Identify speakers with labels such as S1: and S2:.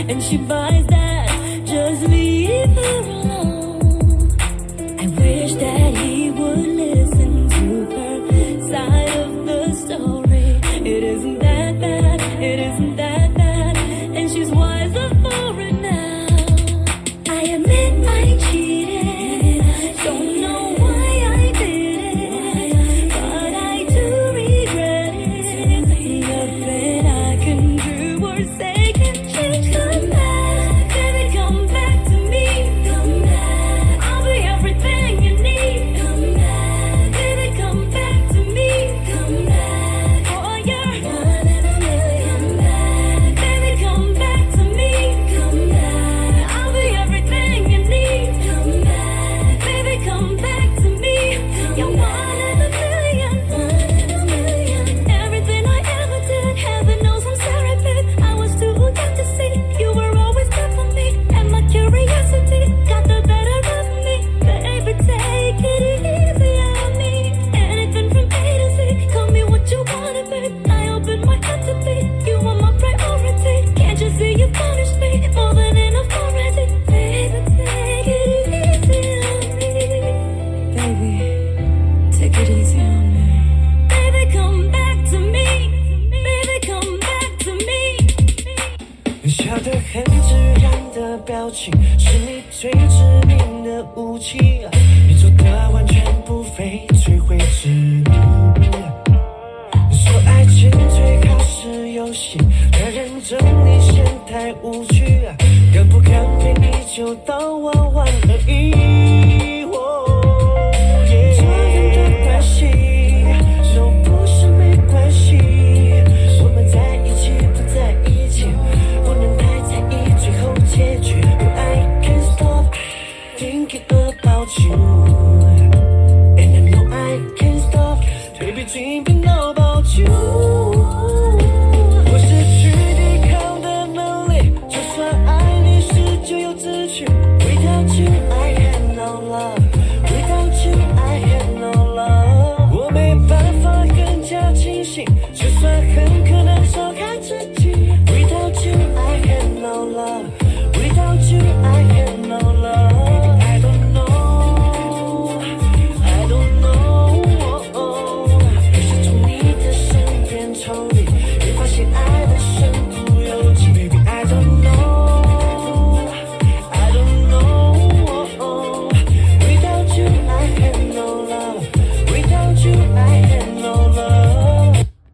S1: and she buys that. Just leave her alone. I wish that he would listen to her side of the story. It isn't that bad, it isn't that bad, and she's wiser for it now. I admit I cheated, don't know why I did it, but I do regret it. Nothing I can do or say can change. Come back, baby, come back to me. Come back, I'll be everything you need. Come back, baby, come back to me. Come back, oh you're one in a million. Come back, baby, come back to me. Come back, I'll be everything you need. Come back, baby, come back to me. You're one in a million. One in a million. Everything I ever did, heaven knows I'm sorry, babe. I was too young to see you were always there for me, and my curiosity got the better of me. Baby, take it easy on me. Anything from A to Z, call me what you wanted, babe. I open my heart to be, you are my priority. Can't you see you punish me more than enough already? Baby, take it easy on me. Baby, take it easy on me. Baby, come back to me. Baby, come back to me.
S2: 笑得很自然的表情，是你最致命的武器。你做的完全不费吹灰之力。说爱情最好是游戏，太认真你嫌太无趣，敢不敢陪你就当玩玩而已。这样的关系，说不是没关系，我们在一起不在一起，不能太在意最后结局。I can't stop thinking about you, and I know I can't stop， baby dreaming about you。